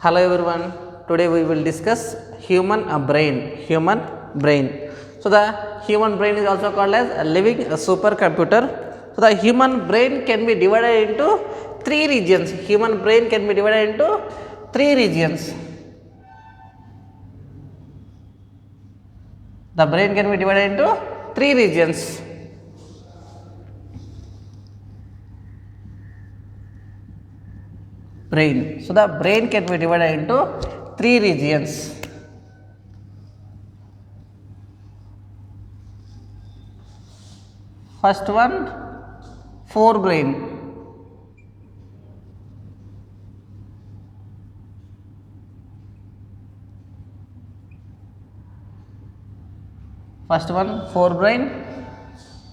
Hello everyone. Today we will discuss human brain. Human brain. So the human brain is also called as a living supercomputer. So the human brain can be divided into three regions. Human brain can be divided into three regions. The brain can be divided into three regions. Brain. So the brain can be divided into three regions. First one, forebrain. First one, forebrain.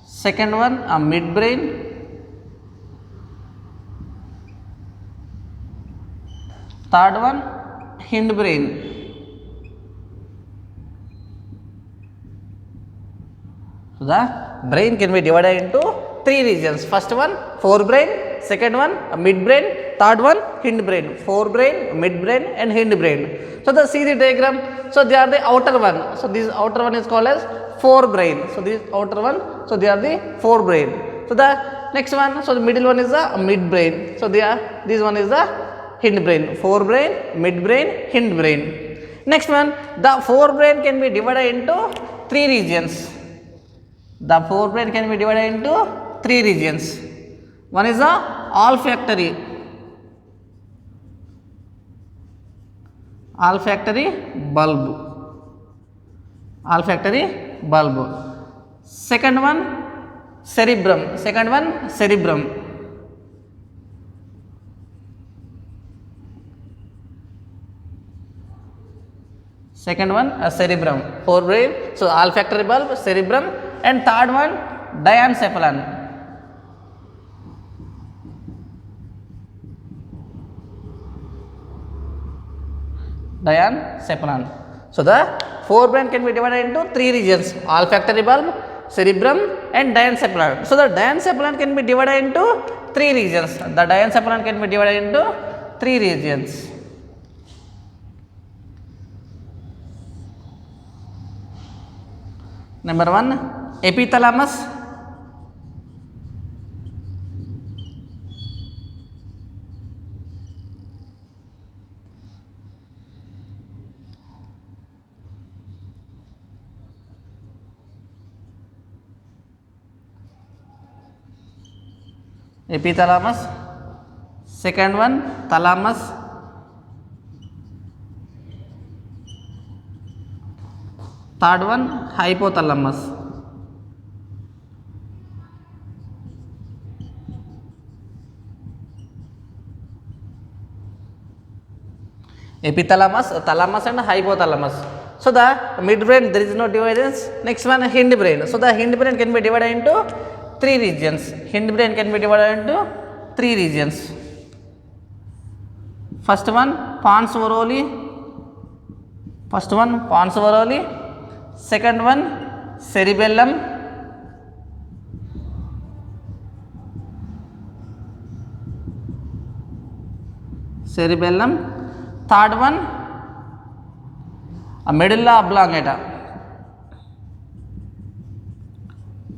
Second one, a midbrain. Third one, hindbrain. So the brain can be divided into three regions. First one, forebrain. Second one, midbrain. Third one, hindbrain. Forebrain, midbrain, and hindbrain. So the see the diagram. So they are the outer one. So this outer one is called as forebrain. So this outer one. So they are the forebrain. So the next one. So the middle one is the midbrain. So they are this one is the hindbrain. Forebrain, midbrain, hindbrain. Next one, the forebrain can be divided into three regions. The forebrain can be divided into three regions. One is the olfactory. Olfactory bulb. Olfactory bulb. Second one, cerebrum. Second one, cerebrum. Second one, cerebrum. Forebrain. So olfactory bulb, cerebrum, and third one, diencephalon. Diencephalon. So the forebrain can be divided into three regions: olfactory bulb, cerebrum, and diencephalon. So the diencephalon can be divided into three regions. The diencephalon can be divided into three regions. Number one, epithalamus. Epithalamus. Second one, thalamus. Third one, hypothalamus. Epithalamus, thalamus, and hypothalamus. So the midbrain, there is no divergence. Next one, hindbrain. So the hindbrain can be divided into three regions. Hindbrain can be divided into three regions. First one, pons varolii. First one, pons varolii. Second one, cerebellum. Cerebellum. Third one, a medulla oblongata.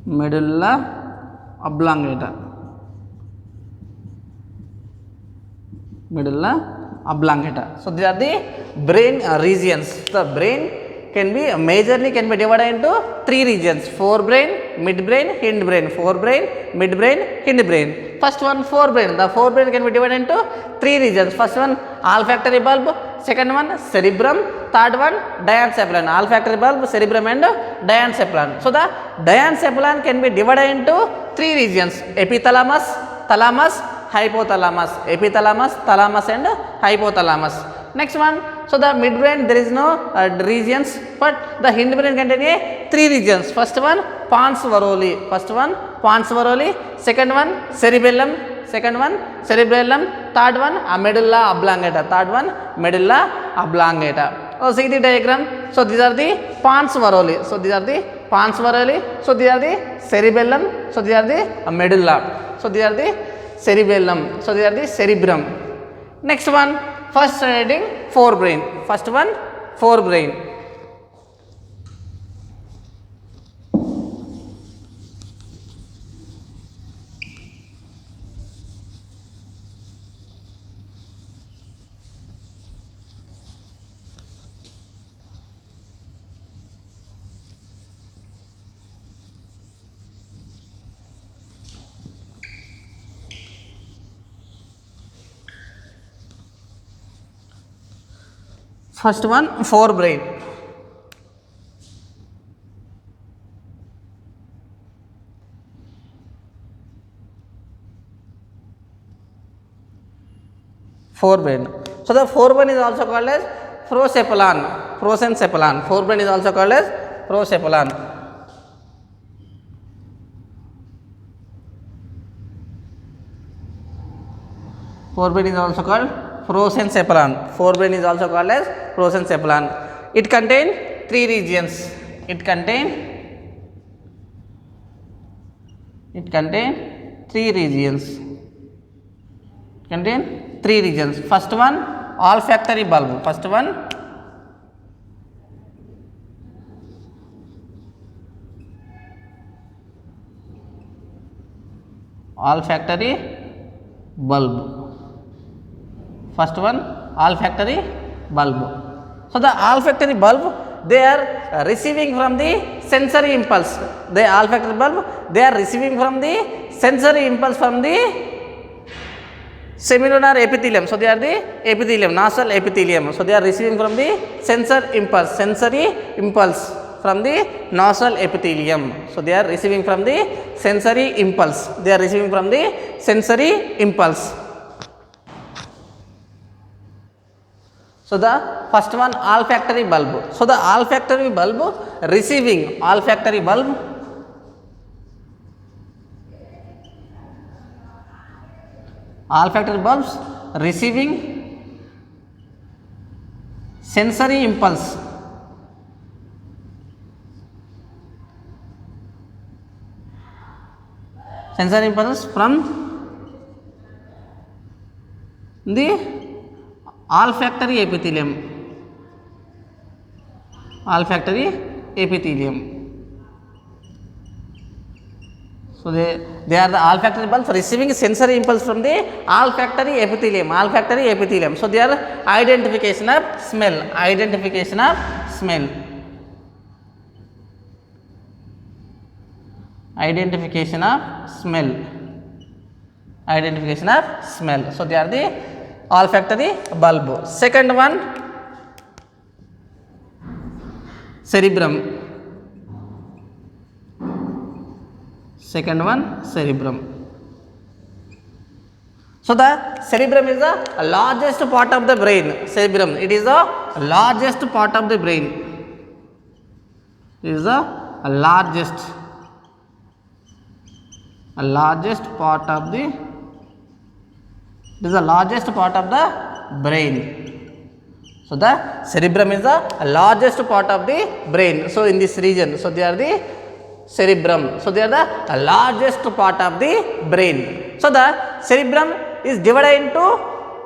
Medulla oblongata. Medulla oblongata. So these are the brain regions. The brain can be majorly can be divided into three regions: forebrain, midbrain, hindbrain. Forebrain, midbrain, hindbrain. First one, forebrain. The forebrain can be divided into three regions. First one, olfactory bulb. Second one, cerebrum. Third one, diencephalon. Olfactory bulb, cerebrum, and diencephalon. So the diencephalon can be divided into three regions: epithalamus, thalamus, hypothalamus. Epithalamus, thalamus, and hypothalamus. Next one, so the midbrain, there is no regions, but the hindbrain contain three regions. First one, pons varolii. First one, pons varolii. Second one, cerebellum. Second one, cerebellum. Third one, medulla oblongata. Third one, medulla oblongata. Oh, see the diagram. So these are the pons varolii. So these are the pons varolii. So these are the cerebellum. So these are the medulla. So these are the cerebellum. So these are the cerebrum. Next one, first heading forebrain. First one forebrain. First one forebrain. Forebrain. So the forebrain is also called as procephalon. Prosencephalon. Forebrain is also called as procephalon. Forebrain is also called prosencephalon. Forebrain is also called as prosencephalon. It contains three regions. It contains three regions. First one olfactory bulb. First one olfactory bulb. First one olfactory bulb. So the olfactory bulb, they are receiving from the sensory impulse. The olfactory bulb, they are receiving from the sensory impulse from the semilunar epithelium. So they are the epithelium, nasal epithelium. So they are receiving from the sensory impulse from the nasal epithelium. So they are receiving from the sensory impulse. So the first one olfactory bulb. So the olfactory bulb receiving olfactory bulb bulbs receiving sensory impulse from the olfactory epithelium. So they are the olfactory bulbs receiving sensory impulse from the olfactory epithelium. So they are identification of smell. So they are the olfactory bulb. Second one cerebrum. So the cerebrum is the largest part of the brain. It is the largest part of the brain. It is the largest part of the brain. So the cerebrum is the largest part of the brain. So in this region, so they are the cerebrum. So they are the largest part of the brain. So the cerebrum is divided into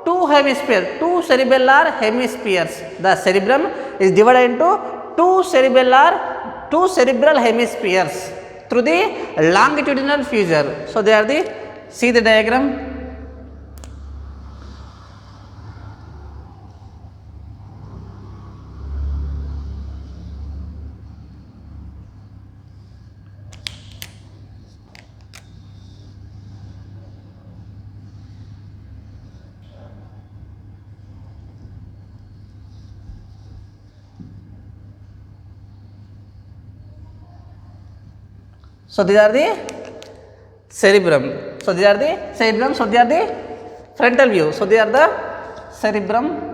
two cerebellar hemispheres. The cerebrum is divided into two cerebral hemispheres through the longitudinal fissure. So they are the, see the diagram. So these are the cerebrum. So they are the frontal view. So they are the cerebrum.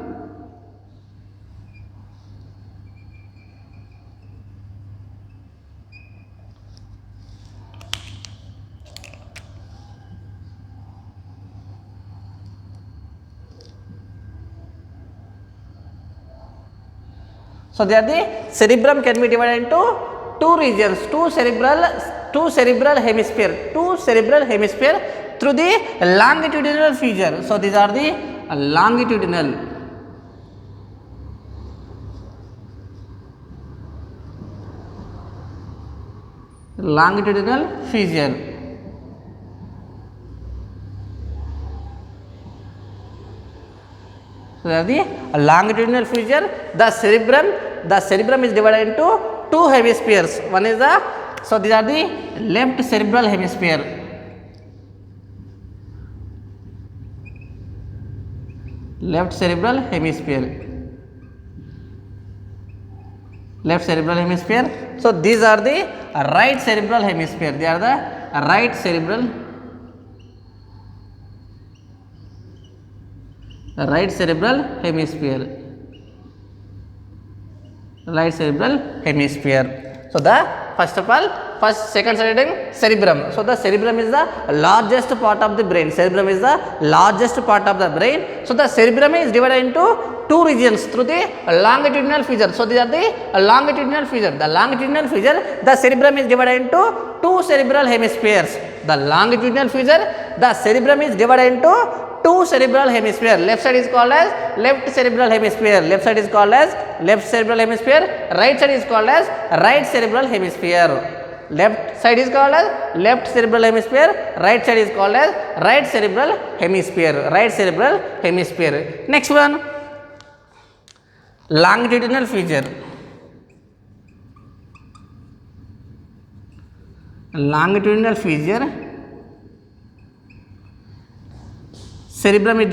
So they are the cerebrum can be divided into two regions, two cerebral hemisphere through the longitudinal fissure. So these are the longitudinal longitudinal fissure. So that the longitudinal fissure, the cerebrum is divided into two hemispheres. One is the, so these are the left cerebral hemisphere. Left cerebral hemisphere. Left cerebral hemisphere. So these are the right cerebral hemisphere. They are the right cerebral hemisphere. Right cerebral hemisphere. So the second heading cerebrum. So the cerebrum is the largest part of the brain. Cerebrum is the largest part of the brain. So the cerebrum is divided into two regions through the longitudinal fissure. So these are the longitudinal fissure. The longitudinal fissure, the cerebrum is divided into two cerebral hemispheres. The longitudinal fissure, the cerebrum is divided into two cerebral hemisphere. Left side is called as left cerebral hemisphere. Left side is called as left cerebral hemisphere. Right side is called as right cerebral hemisphere. Left side is called as left cerebral hemisphere. Right side is called as right cerebral hemisphere. Right cerebral hemisphere. Next one, longitudinal fissure. Longitudinal fissure, cerebrum is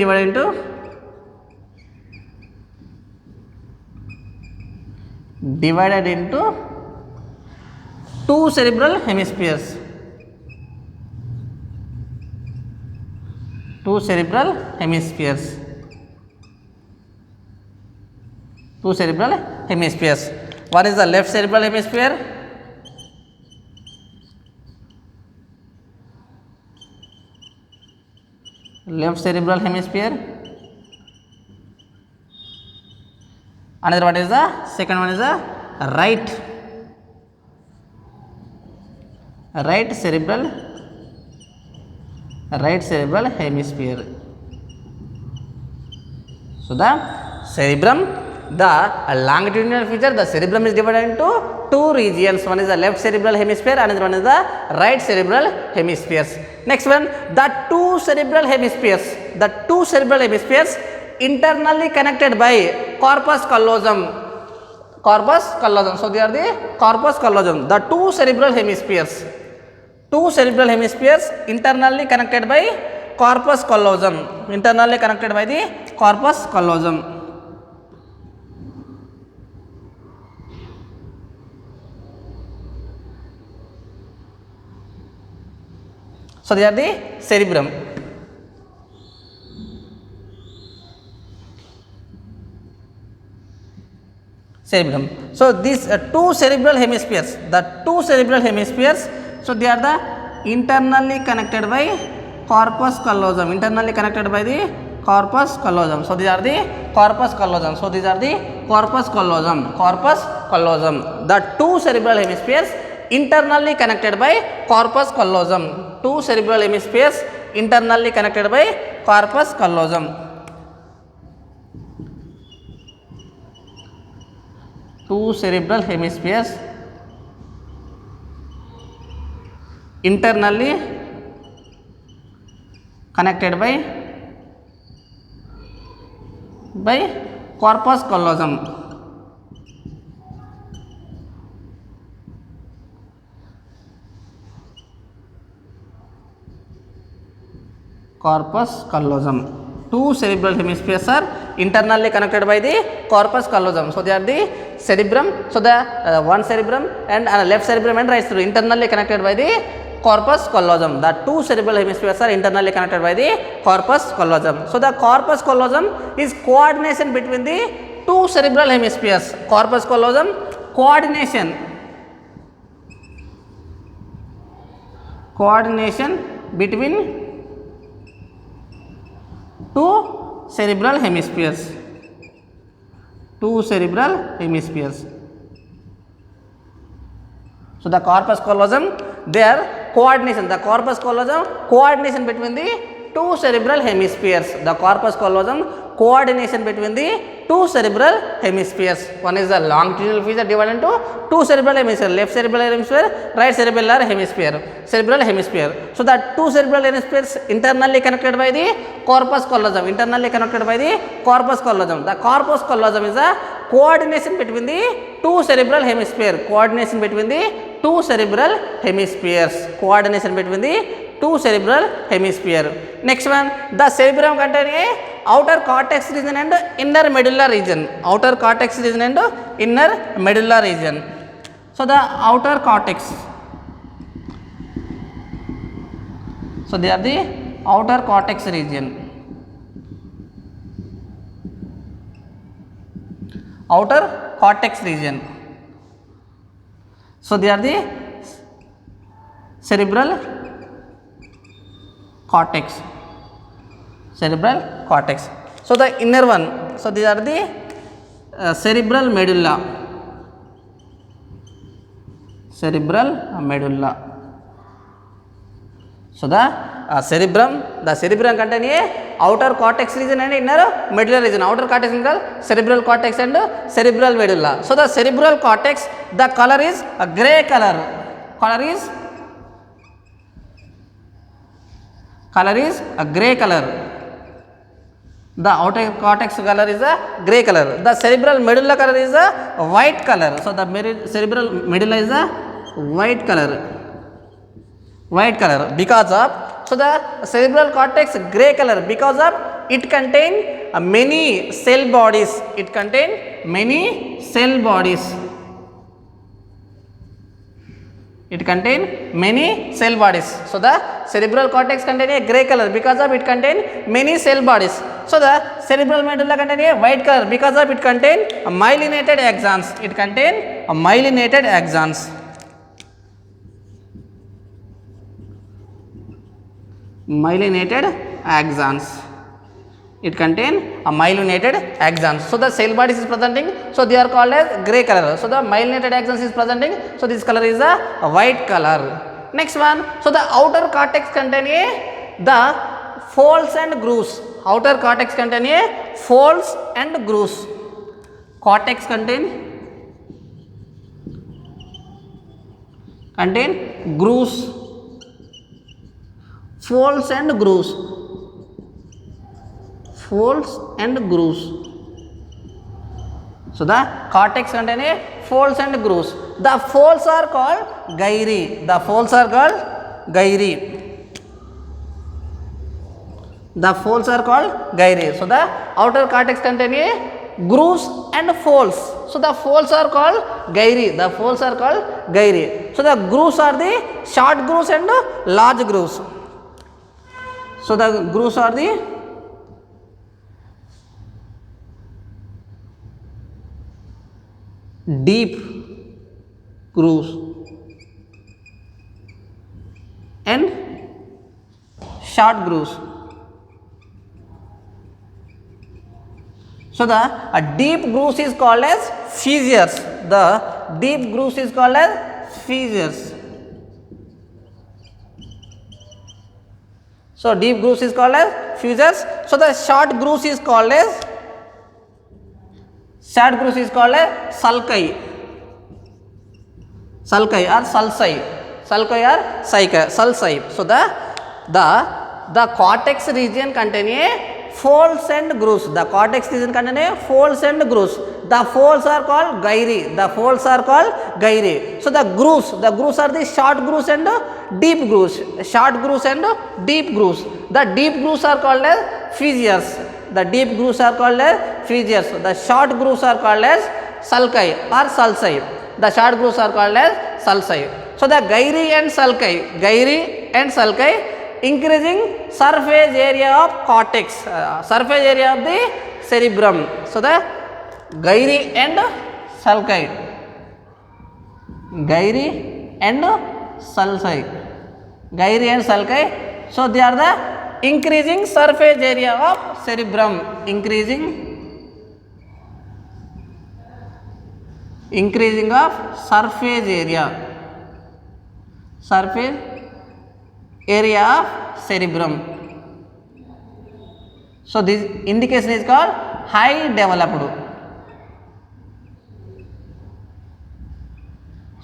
divided into two cerebral hemispheres. Two cerebral hemispheres. One is the left cerebral hemisphere. Left cerebral hemisphere. Another one is the second one is the right cerebral hemisphere. So the cerebrum, the longitudinal fissure, the cerebrum is divided into two regions. One is the left cerebral hemisphere, another one is the right cerebral hemispheres. Next one, the two cerebral hemispheres internally connected by corpus callosum. So they are the corpus callosum. The two cerebral hemispheres internally connected by corpus callosum. So they are the cerebrum. So these two cerebral hemispheres, so they are the internally connected by corpus callosum. So these are the corpus callosum. The two cerebral hemispheres internally connected by corpus callosum. Two cerebral hemispheres internally connected by corpus callosum. Two cerebral hemispheres internally connected by corpus callosum. Two cerebral hemispheres are internally connected by the corpus callosum. So they are the cerebrum. So the one cerebrum and left cerebrum and right cerebrum internally connected by the corpus callosum. The two cerebral hemispheres are internally connected by the corpus callosum. So the corpus callosum is coordination between the two cerebral hemispheres. Corpus callosum, coordination between two cerebral hemispheres. So the corpus callosum, their coordination, the corpus callosum coordination between the two cerebral hemispheres. The corpus callosum coordination between the two cerebral hemispheres. One is the longitudinal feature divided into two cerebral hemispheres, left cerebral hemisphere, right cerebellar hemisphere, cerebral hemisphere. So the two cerebral hemispheres internally connected by the corpus callosum, internally connected by the corpus callosum. The corpus callosum is a coordination between the two cerebral hemisphere, coordination between the two cerebral hemispheres, coordination between the two cerebral hemisphere. Next one, the cerebrum contain a outer cortex region and inner medulla region, outer cortex region and inner medulla region. So the outer cortex, so they are the outer cortex region, outer cortex region. So they are the cerebral cortex, cerebral cortex. So the inner one, so these are the cerebral medulla, cerebral medulla. So the cerebrum contain a outer cortex region and inner medulla region. Outer cortex is called cerebral cortex and cerebral medulla. So the cerebral cortex, the color is a grey color. Color is a grey color. The outer cortex color is a grey color. The cerebral medulla color is a white color. So the cerebral medulla is a white color. White color because of, so the cerebral cortex grey color because of it contain many cell bodies. It contain many cell bodies. It contain many cell bodies. So the cerebral cortex contain a grey color because of it contain many cell bodies. So the cerebral medulla contain a white color because of it contain myelinated axons. It contain myelinated axons. Myelinated axons. It contain a myelinated axons. So the cell bodies is presenting, so they are called as grey color. So the myelinated axons is presenting, so this color is a white color. Next one, so the outer cortex contain the folds and grooves. Outer cortex contain a folds and grooves. Cortex contain grooves, folds and grooves, folds and grooves. So the cortex contain a folds and grooves. The folds are called gyri. The folds are called gyri. The folds are called gyri. So the outer cortex contain a grooves and folds. So the folds are called gyri. The folds are called gyri. So the grooves are the short grooves and large grooves. So the grooves are the deep grooves and short grooves. So the deep grooves is called as fissures. The deep grooves is called as fissures. So deep grooves is called as fissures. So the short grooves is called as sulci. Sulci or sulci. Sulci or sulci. So the cortex region contain a folds and grooves. The cortex region contain a folds and grooves. The folds are called gyri. The folds are called gyri. So the grooves are the short grooves and deep grooves. Short grooves and deep grooves. The deep grooves are called as fissures. The deep grooves are called as fissures. The short grooves are called as sulci or sulci. The short grooves are called as sulci. So the gyri and sulci increasing surface area of cortex, surface area of the cerebrum. So the gyri and sulci, gyri and sulci, so they are the increasing surface area of cerebrum, increasing of surface area of cerebrum. So this indication is called high developed.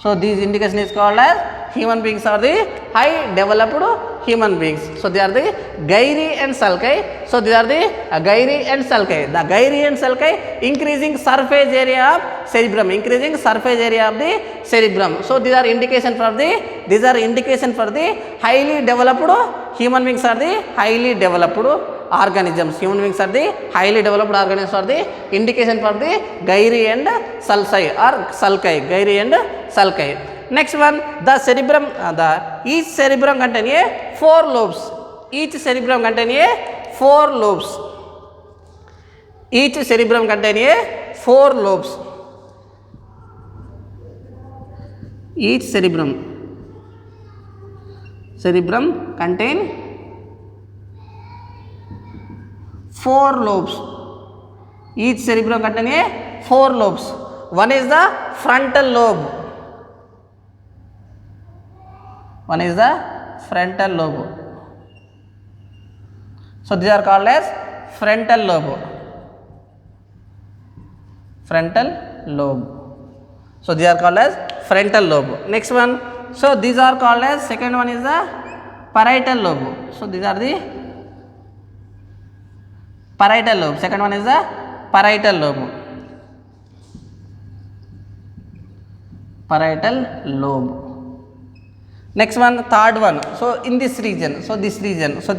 So these indication is called as human beings are the high developed human beings. So they are the gyri and sulci. So these are the gyri and sulci. The gyri and sulci increasing surface area of cerebrum, increasing surface area of the cerebrum. So these are indication for the highly developed human beings are the highly developed organisms. Human beings are the highly developed organisms are the indication for the gyri and sulci or sulci. Gyri and sulci. Next one, the cerebrum, each cerebrum contain 4 lobes. Each cerebrum contain 4 lobes. Each cerebrum contain 4 lobes. Each cerebrum contain 4 lobes. Each cerebrum contain 4 lobes. One is the frontal lobe. One is the frontal lobe. So these are called as frontal lobe. Frontal lobe. So these are called as frontal lobe. Next one. So these are called as, second one is the parietal lobe. So these are the parietal lobe. Second one is the parietal lobe. Parietal lobe. Next one, third one. So in this region, so they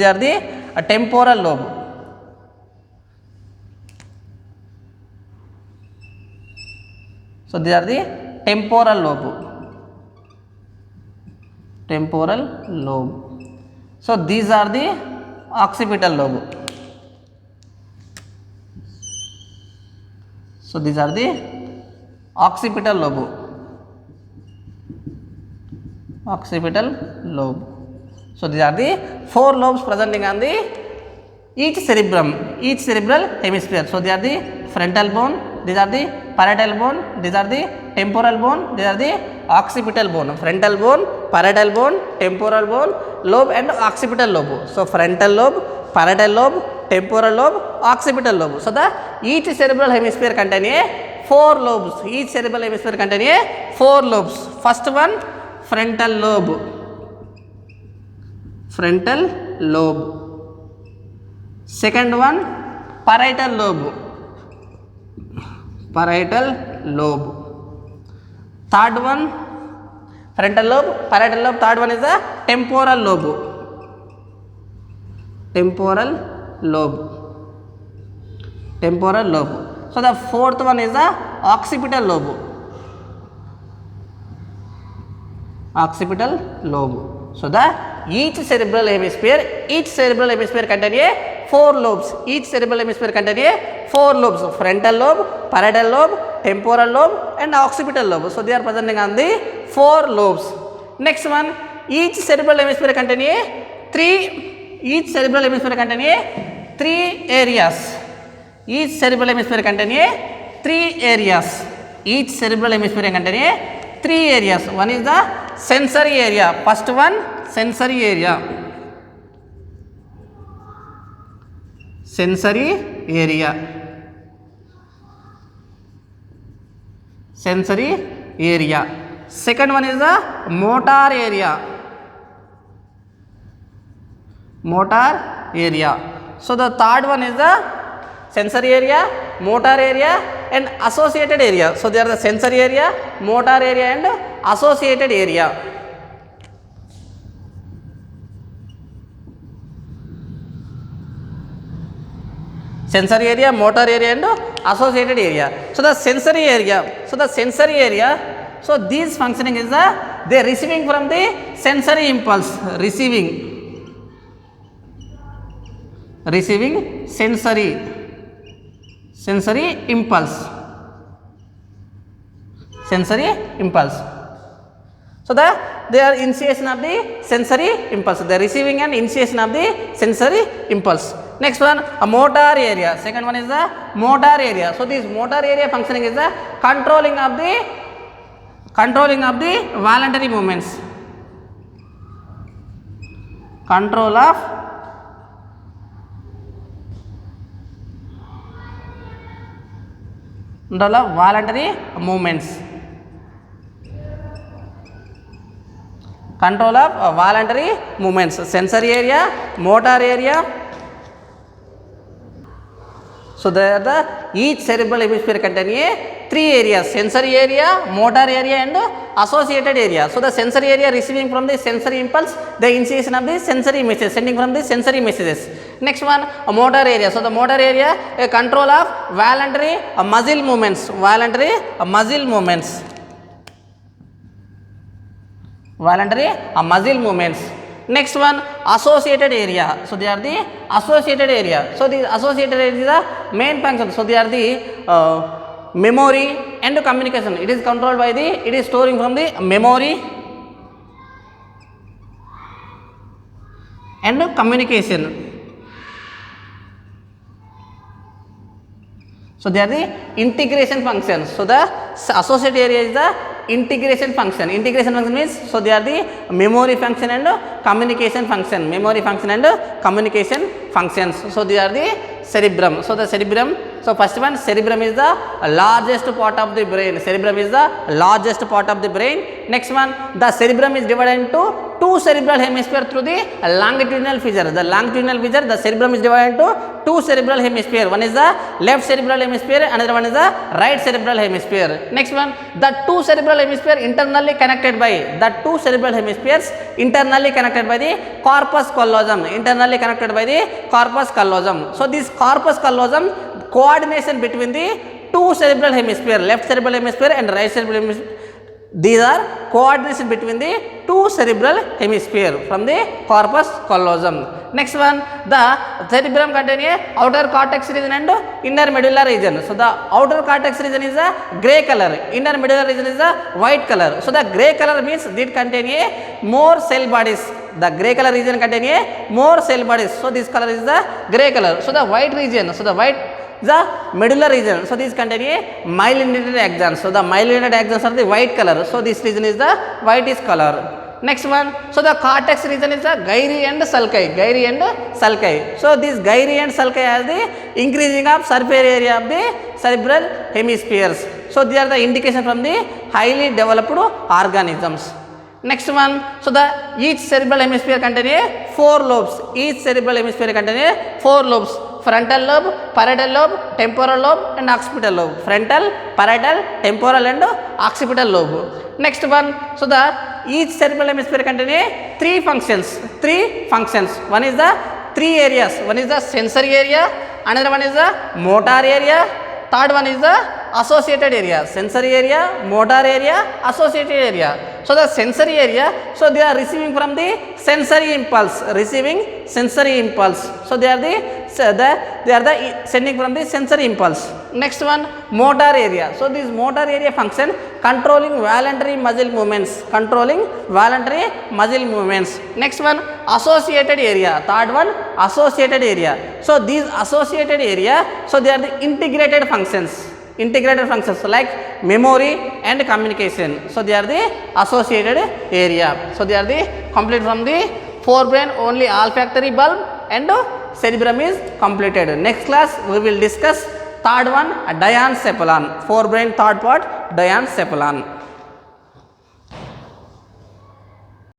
are the temporal lobe. So they are the temporal lobe. Temporal lobe. So these are the occipital lobe. So these are the occipital lobe. Occipital lobe. So these are the 4 lobes presenting on the each cerebrum, each cerebral hemisphere. So they are the frontal bone, these are the parietal bone, these are the temporal bone, these are the occipital bone. Frontal bone, parietal bone, temporal bone, lobe and occipital lobe. So frontal lobe, parietal lobe, temporal lobe, occipital lobe. So the each cerebral hemisphere contain 4 lobes. Each cerebral hemisphere contain 4 lobes. First one, frontal lobe. Frontal lobe. Second one, parietal lobe. Parietal lobe. Third one, frontal lobe, parietal lobe. Third one is the temporal lobe. Temporal lobe. Temporal lobe. So the fourth one is the occipital lobe. Occipital lobe. So the each cerebral hemisphere contain 4 lobes. Each cerebral hemisphere contain 4 lobes: frontal lobe, parietal lobe, temporal lobe, and occipital lobe. So they are presenting on the 4 lobes. Next one, each cerebral hemisphere contain 3. Each cerebral hemisphere contain 3 areas. Each cerebral hemisphere contain 3 areas. Each cerebral hemisphere contain 3 areas. One is the sensory area. First one, sensory area. Sensory area. Sensory area. Second one is the motor area. Motor area. So the third one is the sensory area, motor area, and associated area. So they are the sensory area, motor area, and associated area. Sensory area, motor area, and associated area. So the sensory area. So these functioning is they receiving from the sensory impulse. Receiving sensory impulse. So they are initiation of the sensory impulse. They are receiving and initiation of the sensory impulse. Next one, a motor area. Second one is the motor area. So this motor area functioning is the controlling of the voluntary movements. Control of control of voluntary movements, control of voluntary movements, sensory area, motor area. So there are the each cerebral hemisphere contain three areas: sensory area, motor area and associated area. So the sensory area receiving from the sensory impulse, the initiation of the sensory messages, sending from the sensory messages. Next one, a motor area. So the motor area, a control of voluntary muscle movements, voluntary muscle movements, voluntary muscle movements. Next one, associated area. So they are the associated area. So the associated area is the main function. So they are the memory and communication. It is controlled by the, it is storing from the memory and communication. So they are the integration functions. So the associated area is the integration function. Integration function means, so they are the memory function and communication function. Memory function and communication functions. So they are the cerebrum. So the cerebrum. So first one, cerebrum is the largest part of the brain. Cerebrum is the largest part of the brain. Next one, the cerebrum is divided into two cerebral hemisphere through the longitudinal fissure. The longitudinal fissure, the cerebrum is divided into two cerebral hemisphere. One is the left cerebral hemisphere, another one is the right cerebral hemisphere. Next one, the two cerebral hemisphere internally connected by, the two cerebral hemispheres internally connected by the corpus callosum. Internally connected by the corpus callosum. So this corpus callosum, coordination between the two cerebral hemisphere, left cerebral hemisphere and right cerebral hemisphere. These are coordination between the two cerebral hemisphere from the corpus callosum. Next one, the cerebrum contains a outer cortex region and inner medulla region. So the outer cortex region is a grey color, inner medulla region is a white color. So the grey color means it contains a more cell bodies. The grey color region contains a more cell bodies. So this color is the grey color. So the white region, so the white, the medulla region. So these contain a myelinated axons. So the myelinated axons are the white color. So this region is the whitish color. Next one, so the cortex region is the gyri and sulci. Gyri and sulci. So this gyri and sulci has the increasing of surface area of the cerebral hemispheres. So they are the indication from the highly developed organisms. Next one, so the each cerebral hemisphere contain a 4 lobes. Each cerebral hemisphere contain a 4 lobes. Frontal lobe, parietal lobe, temporal lobe and occipital lobe. Frontal, parietal, temporal and occipital lobe. Next one, so the each cerebral hemisphere contain a 3 functions. 3 functions. One is the 3 areas. One is the sensory area, another one is the motor area, third one is the associated area. Sensory area, motor area, associated area. So the sensory area, so they are receiving from the sensory impulse, receiving sensory impulse. So they are the sending from the sensory impulse. Next one, motor area. So this motor area function controlling voluntary muscle movements, controlling voluntary muscle movements. Next one, associated area. Third one, associated area. So these associated area, so they are the integrated functions. Integrated functions like memory and communication. So they are the associated area. So they are the complete from the forebrain only olfactory bulb and cerebrum is completed. Next class we will discuss third one, diencephalon. Forebrain third part, diencephalon.